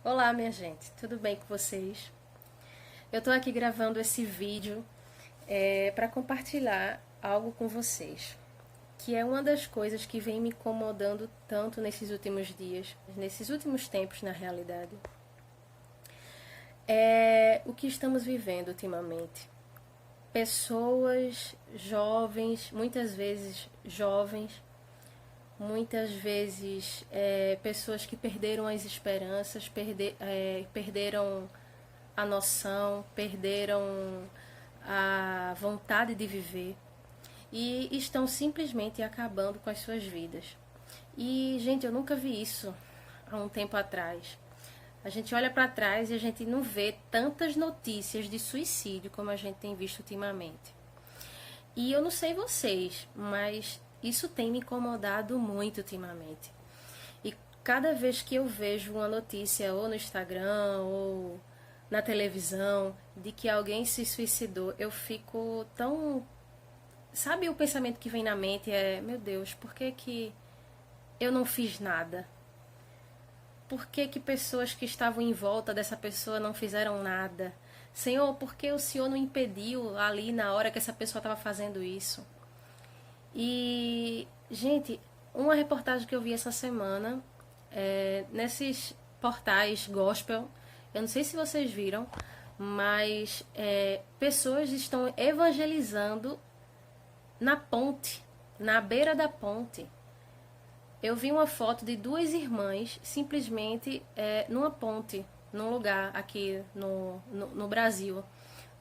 Olá, minha gente, tudo bem com vocês? Eu tô aqui gravando esse vídeo para compartilhar algo com vocês, que é uma das coisas que vem me incomodando tanto nesses últimos dias, nesses últimos tempos, na realidade. É o que estamos vivendo ultimamente. Pessoas jovens, muitas vezes pessoas que perderam as esperanças, perderam a noção, perderam a vontade de viver e estão simplesmente acabando com as suas vidas. E, gente, eu nunca vi isso há um tempo atrás. A gente olha para trás e a gente não vê tantas notícias de suicídio como a gente tem visto ultimamente. E eu não sei vocês, mas isso tem me incomodado muito ultimamente. E cada vez que eu vejo uma notícia ou no Instagram ou na televisão de que alguém se suicidou, eu fico tão. Sabe o pensamento que vem na mente é: meu Deus, por que que eu não fiz nada? Por que que pessoas que estavam em volta dessa pessoa não fizeram nada? Senhor, por que o Senhor não impediu ali na hora que essa pessoa estava fazendo isso? E, gente, uma reportagem que eu vi essa semana, nesses portais gospel, eu não sei se vocês viram, mas pessoas estão evangelizando na ponte, na beira da ponte. Eu vi uma foto de duas irmãs simplesmente numa ponte, num lugar aqui no Brasil,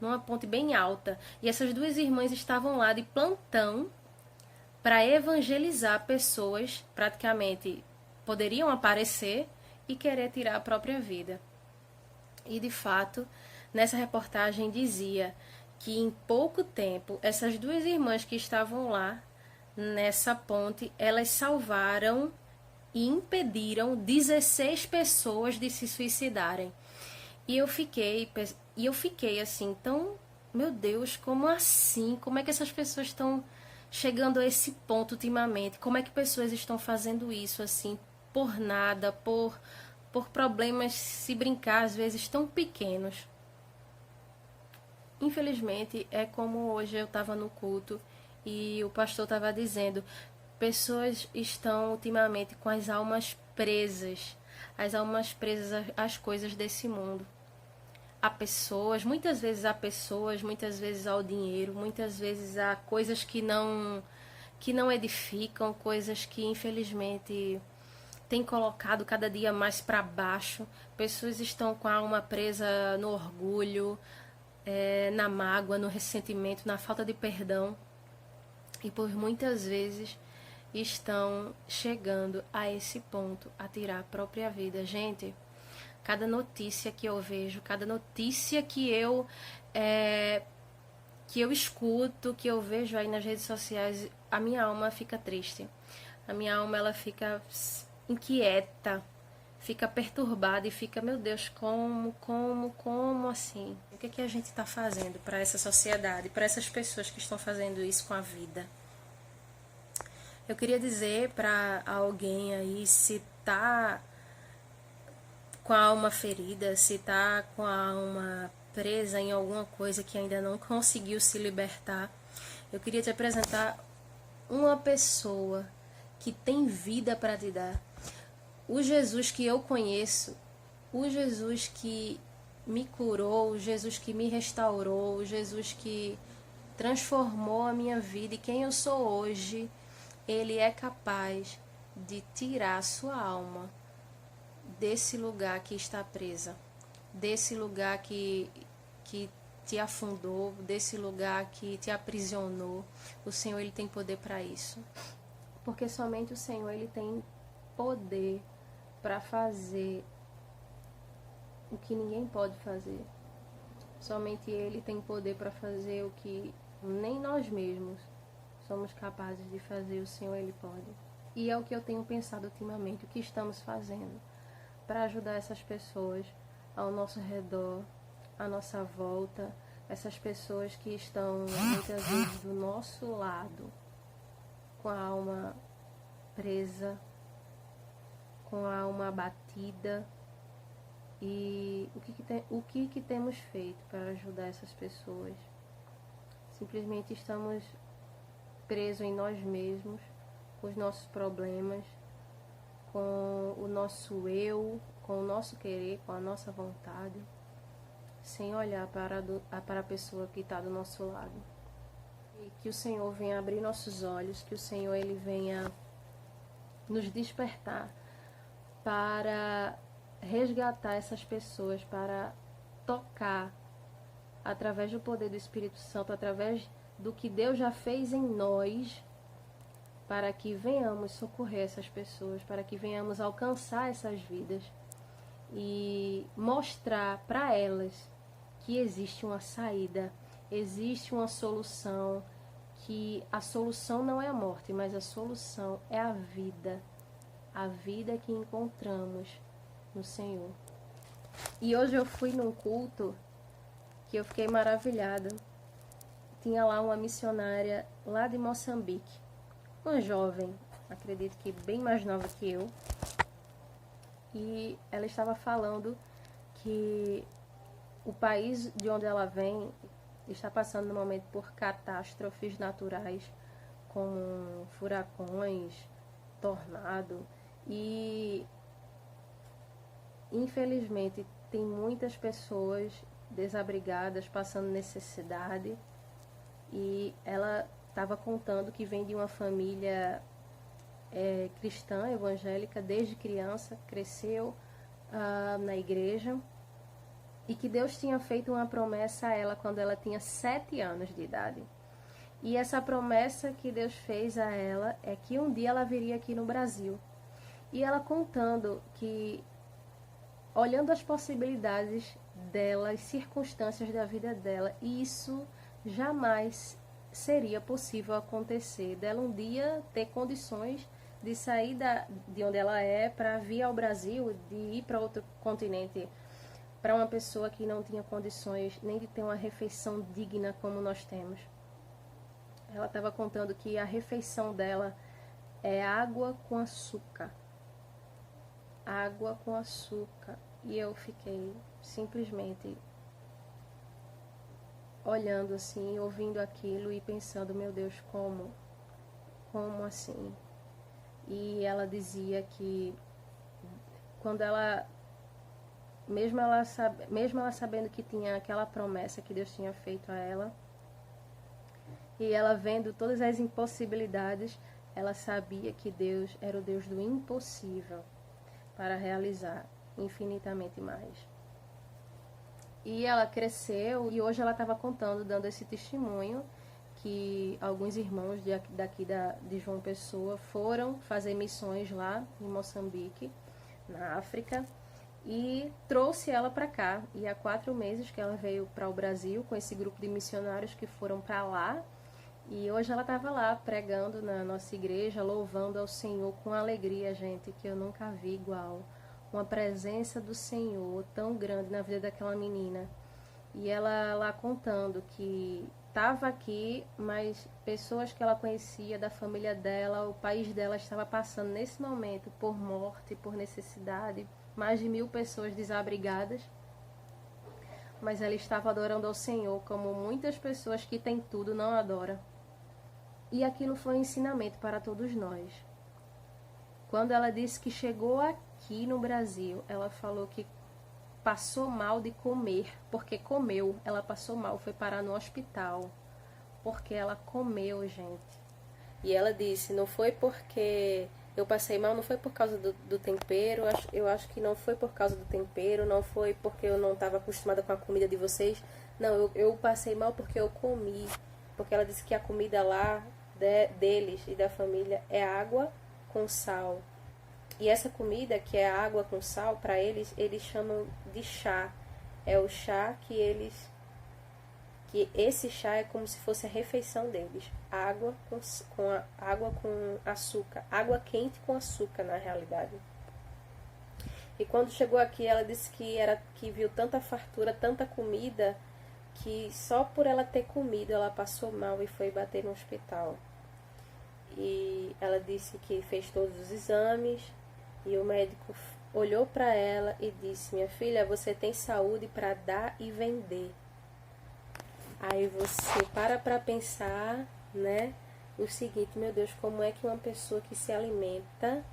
numa ponte bem alta. E essas duas irmãs estavam lá de plantão para evangelizar pessoas, praticamente poderiam aparecer e querer tirar a própria vida. E de fato, nessa reportagem dizia que em pouco tempo, essas duas irmãs que estavam lá nessa ponte, elas salvaram e impediram 16 pessoas de se suicidarem. E eu fiquei assim, tão, meu Deus, como assim? Como é que essas pessoas estão chegando a esse ponto ultimamente? Como é que pessoas estão fazendo isso assim por nada, por problemas, se brincar, às vezes tão pequenos? Infelizmente, é como hoje eu estava no culto e o pastor estava dizendo: pessoas estão ultimamente com as almas presas às coisas desse mundo. Há pessoas, muitas vezes ao dinheiro, muitas vezes a coisas que não edificam, coisas que infelizmente têm colocado cada dia mais para baixo. Pessoas estão com a alma presa no orgulho, na mágoa, no ressentimento, na falta de perdão e por muitas vezes estão chegando a esse ponto, a tirar a própria vida. Gente, cada notícia que eu vejo, cada notícia que eu escuto, que eu vejo aí nas redes sociais, a minha alma fica triste. A minha alma ela fica inquieta, fica perturbada e fica, meu Deus, como assim? O que é que a gente está fazendo para essa sociedade, para essas pessoas que estão fazendo isso com a vida? Eu queria dizer para alguém aí, se tá com a alma ferida, se tá com a alma presa em alguma coisa que ainda não conseguiu se libertar, eu queria te apresentar uma pessoa que tem vida para te dar. O Jesus que eu conheço, o Jesus que me curou, o Jesus que me restaurou, o Jesus que transformou a minha vida e quem eu sou hoje, ele é capaz de tirar a sua alma desse lugar que está presa, desse lugar que te afundou, desse lugar que te aprisionou. O Senhor, ele tem poder para isso. Porque somente o Senhor, ele tem poder para fazer o que ninguém pode fazer. Somente ele tem poder para fazer o que nem nós mesmos somos capazes de fazer. O Senhor, ele pode. E é o que eu tenho pensado ultimamente, o que estamos fazendo para ajudar essas pessoas ao nosso redor, à nossa volta, essas pessoas que estão muitas vezes do nosso lado, com a alma presa, com a alma abatida, E o que temos feito para ajudar essas pessoas? Simplesmente estamos presos em nós mesmos, com os nossos problemas, com o nosso eu, com o nosso querer, com a nossa vontade, sem olhar para a pessoa que está do nosso lado. E que o Senhor venha abrir nossos olhos, que o Senhor ele venha nos despertar para resgatar essas pessoas, para tocar através do poder do Espírito Santo, através do que Deus já fez em nós, para que venhamos socorrer essas pessoas, para que venhamos alcançar essas vidas e mostrar para elas que existe uma saída, existe uma solução, que a solução não é a morte, mas a solução é a vida que encontramos no Senhor. E hoje eu fui num culto que eu fiquei maravilhada. Tinha lá uma missionária lá de Moçambique, uma jovem, acredito que bem mais nova que eu, e ela estava falando que o país de onde ela vem está passando no momento por catástrofes naturais, como furacões, tornado, e infelizmente tem muitas pessoas desabrigadas, passando necessidade, e ela estava contando que vem de uma família cristã, evangélica, desde criança, cresceu na igreja, e que Deus tinha feito uma promessa a ela quando ela tinha 7 anos de idade. E essa promessa que Deus fez a ela é que um dia ela viria aqui no Brasil. E ela contando que, olhando as possibilidades dela, as circunstâncias da vida dela, isso jamais seria possível acontecer, dela um dia ter condições de sair de onde ela é para vir ao Brasil, de ir para outro continente, para uma pessoa que não tinha condições nem de ter uma refeição digna como nós temos. Ela estava contando que a refeição dela é água com açúcar. Água com açúcar. E eu fiquei simplesmente olhando assim, ouvindo aquilo e pensando, meu Deus, como assim? E ela dizia que quando ela, mesmo ela sabendo que tinha aquela promessa que Deus tinha feito a ela, e ela vendo todas as impossibilidades, ela sabia que Deus era o Deus do impossível para realizar infinitamente mais. E ela cresceu e hoje ela estava contando, dando esse testemunho, que alguns irmãos daqui de João Pessoa foram fazer missões lá em Moçambique, na África, e trouxe ela para cá. E há 4 meses que ela veio para o Brasil com esse grupo de missionários que foram para lá. E hoje ela estava lá pregando na nossa igreja, louvando ao Senhor com alegria, gente, que eu nunca vi igual. Uma presença do Senhor tão grande na vida daquela menina. E ela lá contando que estava aqui, mas pessoas que ela conhecia, da família dela, o país dela estava passando nesse momento por morte, por necessidade, mais de 1000 pessoas desabrigadas. Mas ela estava adorando ao Senhor, como muitas pessoas que têm tudo não adoram. E aquilo foi um ensinamento para todos nós. Quando ela disse que chegou aqui no Brasil, ela falou que passou mal de comer, porque comeu, ela passou mal, foi parar no hospital, porque ela comeu, gente. E ela disse, não foi porque eu passei mal, não foi por causa do tempero, eu acho que não foi por causa do tempero, não foi porque eu não estava acostumada com a comida de vocês, não, eu passei mal porque eu comi, porque ela disse que a comida lá deles e da família é água com sal. E essa comida, que é água com sal, para eles chamam de chá. É o chá que esse chá é como se fosse a refeição deles. Água com açúcar. Água quente com açúcar, na realidade. E quando chegou aqui, ela disse que viu tanta fartura, tanta comida, que só por ela ter comido, ela passou mal e foi bater no hospital. E ela disse que fez todos os exames, e o médico olhou para ela e disse: minha filha, você tem saúde para dar e vender. Aí você para pensar, né? O seguinte: meu Deus, como é que uma pessoa que se alimenta,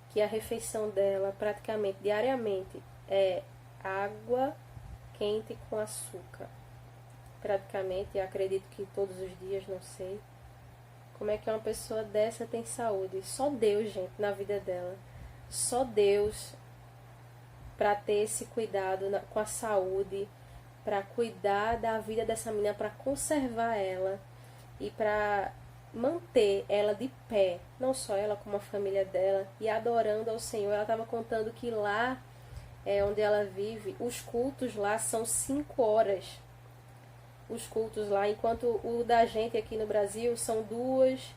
que a refeição dela praticamente diariamente é água quente com açúcar, praticamente, acredito que todos os dias, não sei, como é que uma pessoa dessa tem saúde? Só Deus, gente, na vida dela. Só Deus para ter esse cuidado com a saúde, para cuidar da vida dessa menina, para conservar ela e para manter ela de pé, não só ela como a família dela, e adorando ao Senhor. Ela estava contando que lá onde ela vive, os cultos lá são 5 horas. Os cultos lá, enquanto o da gente aqui no Brasil são 2,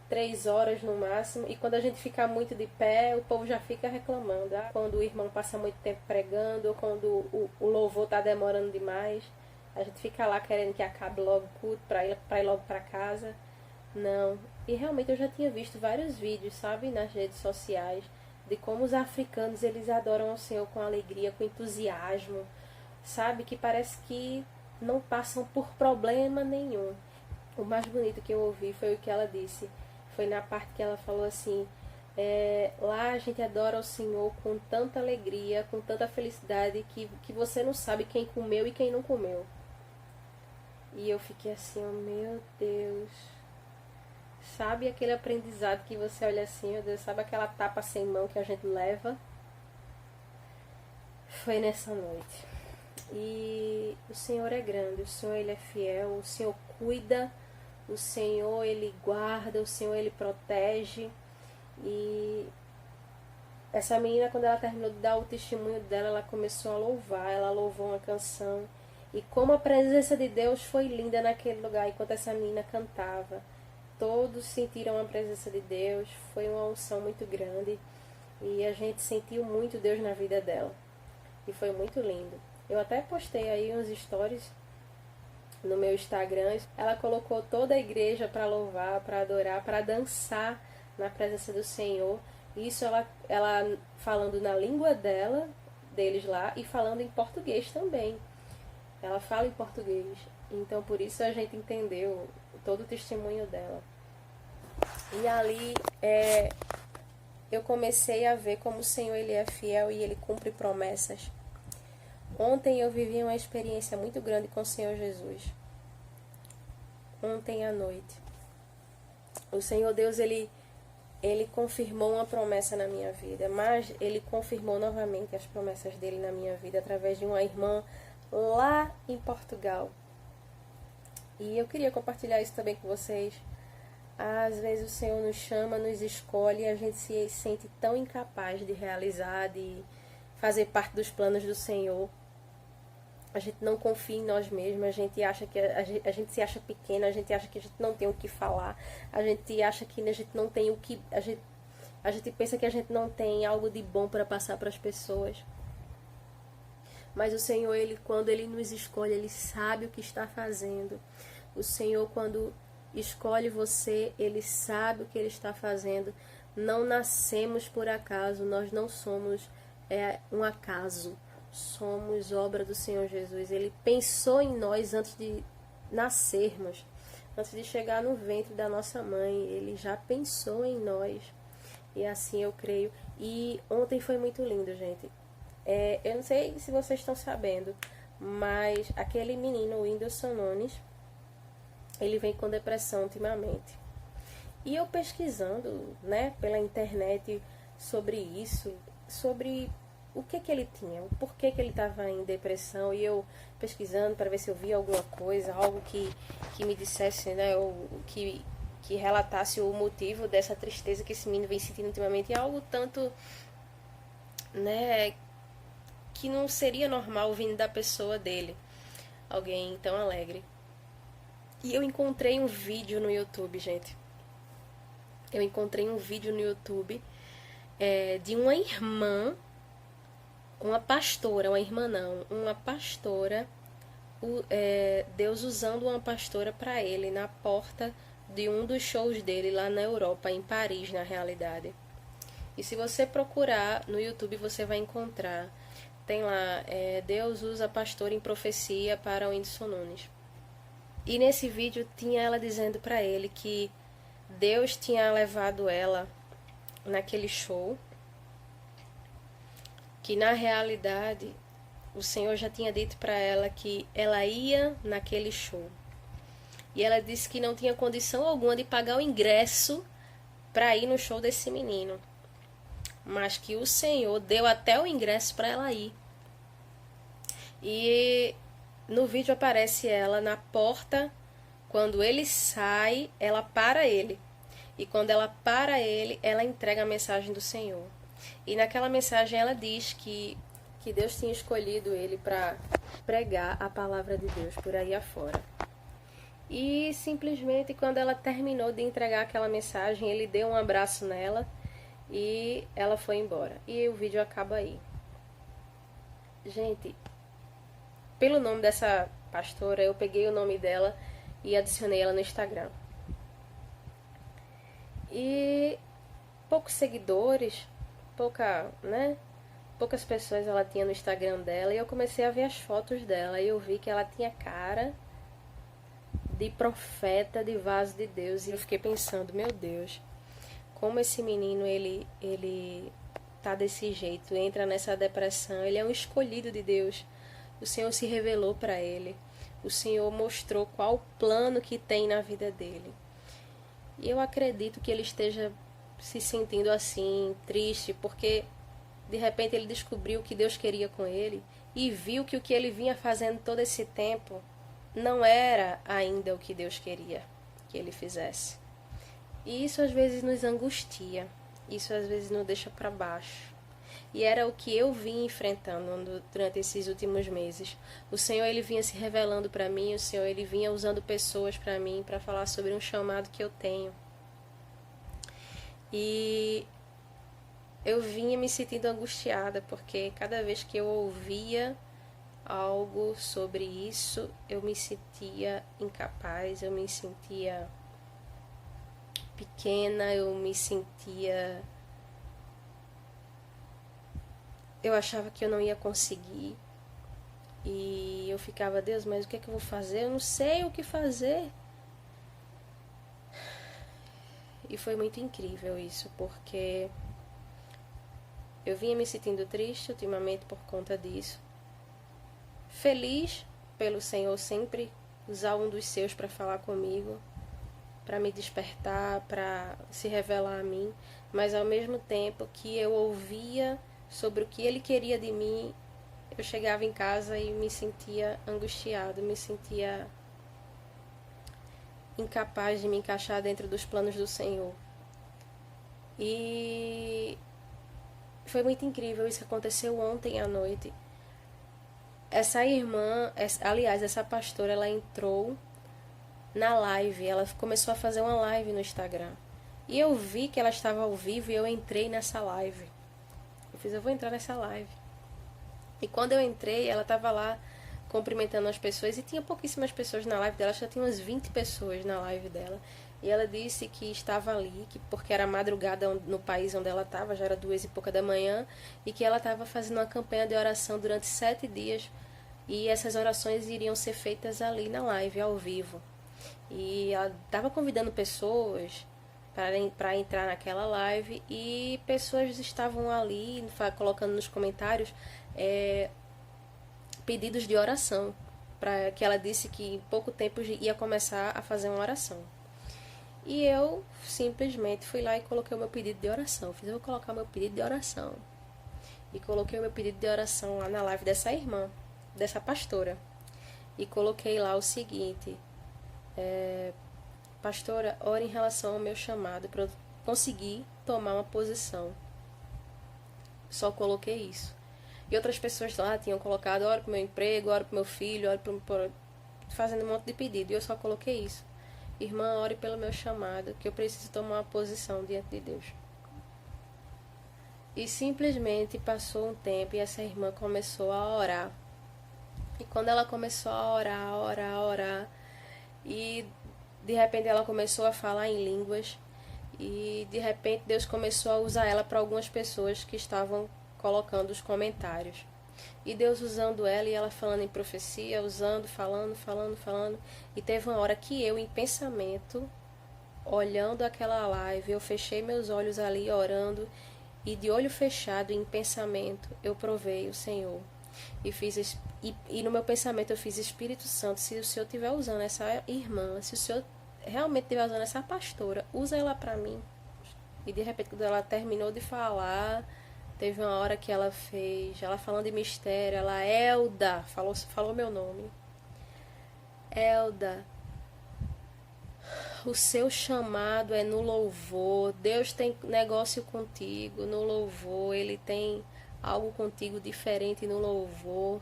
3 horas no máximo, e quando a gente fica muito de pé, o povo já fica reclamando. Quando o irmão passa muito tempo pregando, ou quando o louvor está demorando demais, a gente fica lá querendo que acabe logo o culto para ir logo para casa. Não. E realmente eu já tinha visto vários vídeos, sabe, nas redes sociais, de como os africanos, eles adoram ao Senhor com alegria, com entusiasmo, sabe, que parece que não passam por problema nenhum. O mais bonito que eu ouvi foi o que ela disse. Foi na parte que ela falou assim: lá a gente adora o Senhor com tanta alegria, com tanta felicidade, que você não sabe quem comeu e quem não comeu. E eu fiquei assim: oh meu Deus. Sabe aquele aprendizado que você olha assim, meu Deus, sabe aquela tapa sem mão que a gente leva? Foi nessa noite. E o Senhor é grande, o Senhor ele é fiel, o Senhor cuida, o Senhor ele guarda, o Senhor ele protege. E essa menina, quando ela terminou de dar o testemunho dela, ela começou a louvar, ela louvou uma canção. E como a presença de Deus foi linda naquele lugar, enquanto essa menina cantava. Todos sentiram a presença de Deus, foi uma unção muito grande. E a gente sentiu muito Deus na vida dela. E foi muito lindo. Eu até postei aí uns stories no meu Instagram. Ela colocou toda a igreja para louvar, para adorar, para dançar na presença do Senhor. Isso ela falando na língua dela, deles lá, e falando em português também. Ela fala em português. Então por isso a gente entendeu todo o testemunho dela. E ali eu comecei a ver como o Senhor ele é fiel e ele cumpre promessas. Ontem eu vivi uma experiência muito grande com o Senhor Jesus. Ontem à noite. O Senhor Deus, ele confirmou uma promessa na minha vida, mas ele confirmou novamente as promessas dele na minha vida através de uma irmã lá em Portugal. E eu queria compartilhar isso também com vocês. Às vezes o Senhor nos chama, nos escolhe e a gente se sente tão incapaz de realizar, de fazer parte dos planos do Senhor. A gente não confia em nós mesmos, a gente acha que a gente se acha pequena, a gente acha que a gente não tem o que falar, a gente acha que a gente não tem o que... A gente pensa que a gente não tem algo de bom para passar para as pessoas. Mas o Senhor, quando Ele nos escolhe, Ele sabe o que está fazendo. O Senhor, quando escolhe você, Ele sabe o que Ele está fazendo. Não nascemos por acaso, nós não somos um acaso. Somos obra do Senhor Jesus. Ele pensou em nós antes de nascermos, antes de chegar no ventre da nossa mãe. Ele já pensou em nós. E assim eu creio. E ontem foi muito lindo, gente. Eu não sei se vocês estão sabendo, mas aquele menino, o Whindersson Nunes, ele vem com depressão ultimamente. E eu pesquisando, né, pela internet sobre isso, sobre o que ele tinha, o porquê que ele estava em depressão, e eu pesquisando para ver se eu via alguma coisa, algo que me dissesse, né, que relatasse o motivo dessa tristeza que esse menino vem sentindo ultimamente, e algo tanto, né, que não seria normal vindo da pessoa dele, alguém tão alegre. E eu encontrei um vídeo no YouTube, gente. Eu encontrei um vídeo no YouTube de uma irmã, uma pastora, uma irmã não, uma pastora, Deus usando uma pastora para ele na porta de um dos shows dele lá na Europa, em Paris, na realidade. E se você procurar no YouTube, você vai encontrar. Tem lá, Deus usa pastor em profecia para o Whindersson Nunes. E nesse vídeo tinha ela dizendo para ele que Deus tinha levado ela naquele show, que na realidade o Senhor já tinha dito para ela que ela ia naquele show. E ela disse que não tinha condição alguma de pagar o ingresso para ir no show desse menino, mas que o Senhor deu até o ingresso para ela ir. E no vídeo aparece ela na porta. Quando ele sai, ela para ele. E quando ela para ele, ela entrega a mensagem do Senhor. E naquela mensagem ela diz que Deus tinha escolhido ele para pregar a palavra de Deus por aí afora. E simplesmente quando ela terminou de entregar aquela mensagem, ele deu um abraço nela e ela foi embora. E o vídeo acaba aí. Gente, pelo nome dessa pastora, eu peguei o nome dela e adicionei ela no Instagram. E poucos seguidores, poucas pessoas ela tinha no Instagram dela, e eu comecei a ver as fotos dela e eu vi que ela tinha cara de profeta, de vaso de Deus. E eu fiquei pensando, meu Deus, como esse menino ele tá desse jeito, entra nessa depressão. Ele é um escolhido de Deus. O Senhor se revelou para ele. O Senhor mostrou qual o plano que tem na vida dele. E eu acredito que ele esteja se sentindo assim, triste, porque de repente ele descobriu o que Deus queria com ele e viu que o que ele vinha fazendo todo esse tempo não era ainda o que Deus queria que ele fizesse. E isso às vezes nos angustia, isso às vezes nos deixa para baixo. E era o que eu vim enfrentando durante esses últimos meses. O Senhor ele vinha se revelando para mim, o Senhor ele vinha usando pessoas para mim, para falar sobre um chamado que eu tenho. E eu vinha me sentindo angustiada, porque cada vez que eu ouvia algo sobre isso, eu me sentia incapaz, eu me sentia pequena, eu achava que eu não ia conseguir. E eu ficava, Deus, mas o que é que eu vou fazer? Eu não sei o que fazer. E foi muito incrível isso, porque eu vinha me sentindo triste ultimamente por conta disso. Feliz pelo Senhor sempre usar um dos seus para falar comigo, para me despertar, para se revelar a mim, mas ao mesmo tempo que eu ouvia sobre o que ele queria de mim, eu chegava em casa e me sentia angustiado, me sentia incapaz de me encaixar dentro dos planos do Senhor. E foi muito incrível, isso aconteceu ontem à noite. Essa irmã, aliás, essa pastora, ela entrou na live, ela começou a fazer uma live no Instagram. E eu vi que ela estava ao vivo e eu entrei nessa live. Eu vou entrar nessa live. E quando eu entrei, ela estava lá cumprimentando as pessoas e tinha pouquíssimas pessoas na live dela, acho que tinha umas 20 pessoas na live dela. E ela disse que estava ali, porque era madrugada no país onde ela estava, já era 2 e pouca da manhã, e que ela estava fazendo uma campanha de oração durante 7 dias, e essas orações iriam ser feitas ali na live, ao vivo. E ela estava convidando pessoas para entrar naquela live, e pessoas estavam ali colocando nos comentários pedidos de oração, para que ela disse que em pouco tempo ia começar a fazer uma oração. E eu simplesmente fui lá e coloquei o meu pedido de oração. Eu vou colocar o meu pedido de oração. E coloquei o meu pedido de oração lá na live dessa irmã, dessa pastora. E coloquei lá o seguinte: pastora, ore em relação ao meu chamado para eu conseguir tomar uma posição. Só coloquei isso. E outras pessoas lá tinham colocado: ore para o meu emprego, ore para o meu filho, ore para fazendo um monte de pedido. E eu só coloquei isso: irmã, ore pelo meu chamado, que eu preciso tomar uma posição diante de Deus. E simplesmente passou um tempo e essa irmã começou a orar. E quando ela começou a orar, e de repente ela começou a falar em línguas. E de repente Deus começou a usar ela para algumas pessoas que estavam colocando os comentários. E Deus usando ela e ela falando em profecia, usando, falando. E teve uma hora que eu, em pensamento, olhando aquela live, eu fechei meus olhos ali orando. E de olho fechado, em pensamento, eu provei o Senhor. E no meu pensamento eu fiz: Espírito Santo, se o Senhor estiver usando essa irmã, se o Senhor realmente estiver usando essa pastora, usa ela para mim. E de repente, quando ela terminou de falar, teve uma hora que ela fez, ela falando de mistério, ela, Elda, falou meu nome. Elda, o seu chamado é no louvor. Deus tem negócio contigo no louvor. Ele tem algo contigo diferente no louvor.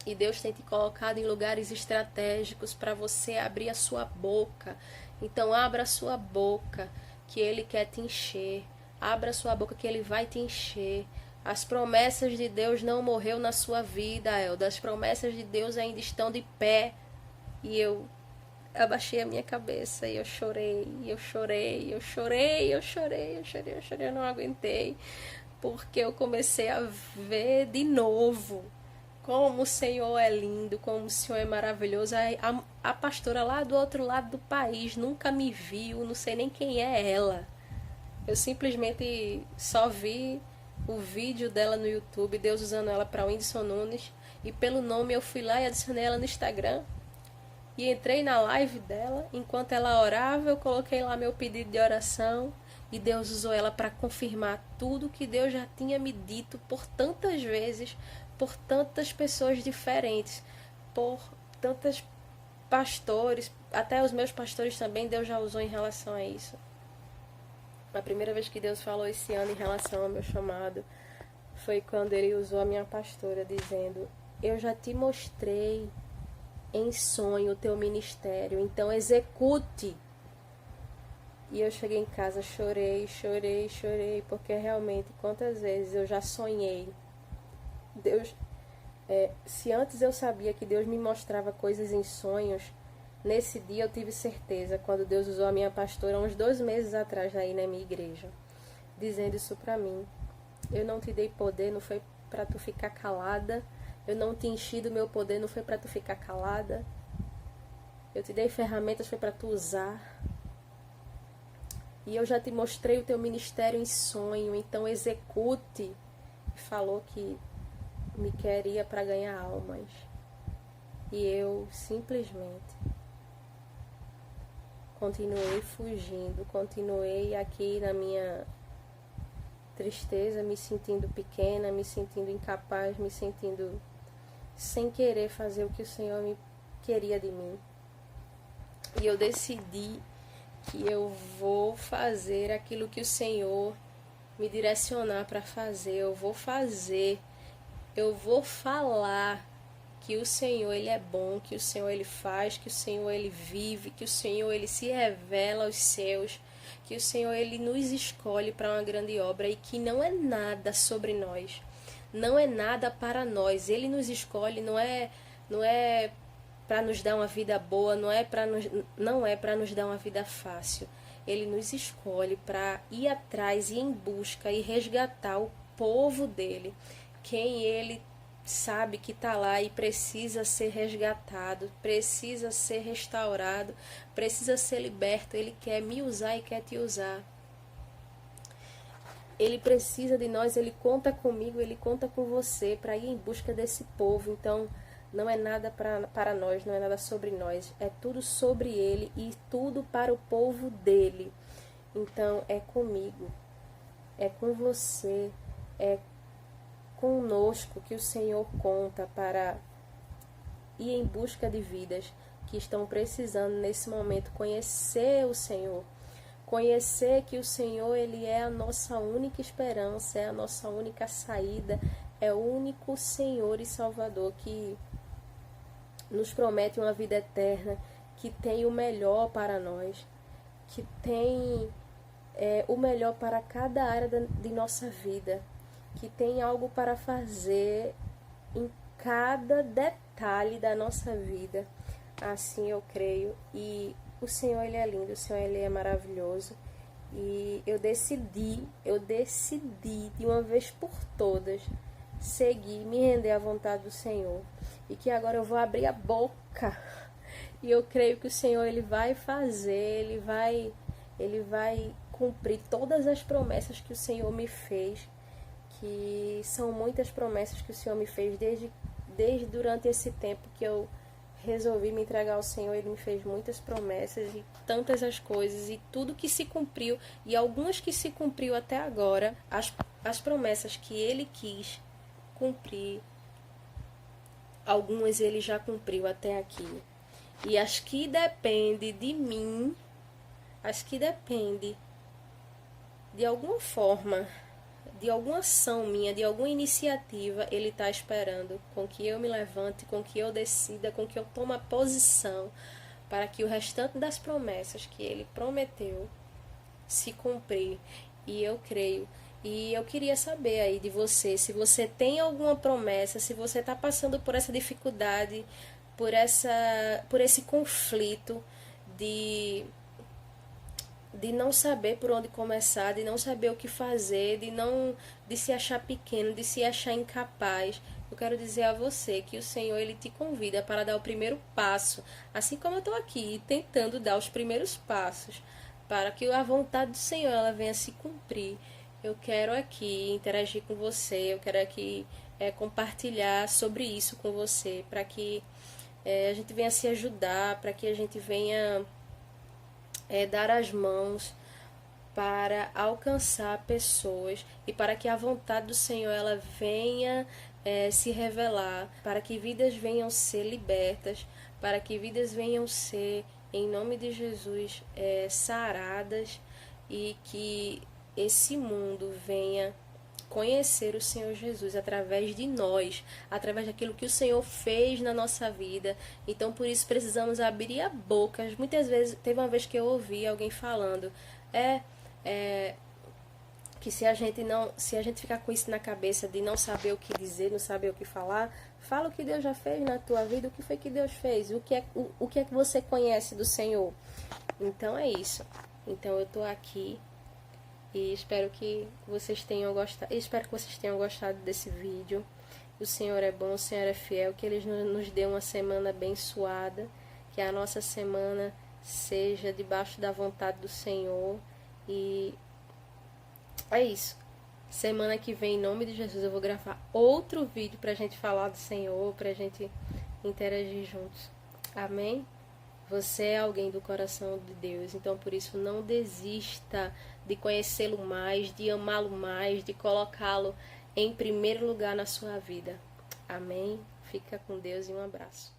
E Deus tem te colocado em lugares estratégicos para você abrir a sua boca. Então abra a sua boca, que Ele quer te encher. Abra a sua boca, que Ele vai te encher. As promessas de Deus não morreu na sua vida, Elda. As promessas de Deus ainda estão de pé. E eu abaixei a minha cabeça e eu chorei, eu não aguentei, porque eu comecei a ver de novo como o Senhor é lindo, como o Senhor é maravilhoso. A pastora lá do outro lado do país nunca me viu, não sei nem quem é ela. Eu simplesmente só vi o vídeo dela no YouTube, Deus usando ela para o Whindersson Nunes, e pelo nome eu fui lá e adicionei ela no Instagram. E entrei na live dela, enquanto ela orava, eu coloquei lá meu pedido de oração. E Deus usou ela para confirmar tudo que Deus já tinha me dito por tantas vezes, por tantas pessoas diferentes, por tantos pastores, até os meus pastores também Deus já usou em relação a isso. A primeira vez que Deus falou esse ano em relação ao meu chamado foi quando Ele usou a minha pastora dizendo: eu já te mostrei em sonho o teu ministério, então execute. E eu cheguei em casa, chorei, porque realmente quantas vezes eu já sonhei. Deus, se antes eu sabia que Deus me mostrava coisas em sonhos, nesse dia eu tive certeza, quando Deus usou a minha pastora uns 2 meses atrás aí na minha igreja, dizendo isso pra mim: eu não te dei poder, não foi pra tu ficar calada. Eu não te enchi do meu poder, não foi para tu ficar calada. Eu te dei ferramentas, foi para tu usar. E eu já te mostrei o teu ministério em sonho, então execute. Falou que me queria para ganhar almas. E eu simplesmente continuei fugindo, continuei aqui na minha tristeza, me sentindo pequena, me sentindo incapaz, me sentindo sem querer fazer o que o Senhor me queria de mim. E eu decidi que eu vou fazer aquilo que o Senhor me direcionar para fazer. Eu vou fazer, eu vou falar que o Senhor Ele é bom, que o Senhor Ele faz, que o Senhor Ele vive, que o Senhor Ele se revela aos seus, que o Senhor Ele nos escolhe para uma grande obra e que não é nada sobre nós. Não é nada para nós. Ele nos escolhe, não é para nos dar uma vida boa, não é para nos dar uma vida fácil. Ele nos escolhe para ir atrás e em busca e resgatar o povo dele, quem ele sabe que está lá e precisa ser resgatado, precisa ser restaurado, precisa ser liberto. Ele quer me usar e quer te usar. Ele precisa de nós, Ele conta comigo, Ele conta com você para ir em busca desse povo. Então, não é nada para nós, não é nada sobre nós. É tudo sobre Ele e tudo para o povo dEle. Então, é comigo, é com você, é conosco que o Senhor conta para ir em busca de vidas que estão precisando nesse momento conhecer o Senhor. Conhecer que o Senhor, Ele é a nossa única esperança, é a nossa única saída, é o único Senhor e Salvador que nos promete uma vida eterna, que tem o melhor para nós, que tem o melhor para cada área de nossa vida, que tem algo para fazer em cada detalhe da nossa vida. Assim eu creio. E o Senhor, Ele é lindo, o Senhor, Ele é maravilhoso. E eu decidi de uma vez por todas seguir, me render à vontade do Senhor. E que agora eu vou abrir a boca. E eu creio que o Senhor, Ele vai fazer, Ele vai cumprir todas as promessas que o Senhor me fez. Que são muitas promessas que o Senhor me fez desde durante esse tempo que eu resolvi me entregar ao Senhor. Ele me fez muitas promessas e tantas as coisas e tudo que se cumpriu e algumas que se cumpriu até agora, as promessas que Ele quis cumprir, algumas Ele já cumpriu até aqui. E as que depende de mim, as que depende de alguma forma, de alguma ação minha, de alguma iniciativa, Ele está esperando com que eu me levante, com que eu decida, com que eu tome a posição para que o restante das promessas que Ele prometeu se cumprir. E eu creio. E eu queria saber aí de você, se você tem alguma promessa, se você está passando por essa dificuldade, por esse conflito de não saber por onde começar, de não saber o que fazer, de se achar pequeno, de se achar incapaz. Eu quero dizer a você que o Senhor, Ele te convida para dar o primeiro passo, assim como eu estou aqui tentando dar os primeiros passos para que a vontade do Senhor ela venha se cumprir. Eu quero aqui interagir com você, eu quero aqui compartilhar sobre isso com você, para que a gente venha se ajudar, para que a gente venha dar as mãos para alcançar pessoas e para que a vontade do Senhor ela venha se revelar, para que vidas venham ser libertas, para que vidas venham ser, em nome de Jesus, saradas e que esse mundo venha conhecer o Senhor Jesus através de nós, através daquilo que o Senhor fez na nossa vida. Então por isso precisamos abrir a boca. Muitas vezes, teve uma vez que eu ouvi alguém falando, que se a gente ficar com isso na cabeça de não saber o que dizer, não saber o que falar, fala o que Deus já fez na tua vida, o que foi que Deus fez, o que é que você conhece do Senhor. Então é isso. Então eu tô aqui e espero que vocês tenham gostado desse vídeo. O Senhor é bom, o Senhor é fiel, que Ele nos dê uma semana abençoada, que a nossa semana seja debaixo da vontade do Senhor. E é isso. Semana que vem, em nome de Jesus, eu vou gravar outro vídeo pra gente falar do Senhor, pra gente interagir juntos. Amém? Você é alguém do coração de Deus, então por isso não desista de conhecê-lo mais, de amá-lo mais, de colocá-lo em primeiro lugar na sua vida. Amém? Fica com Deus e um abraço.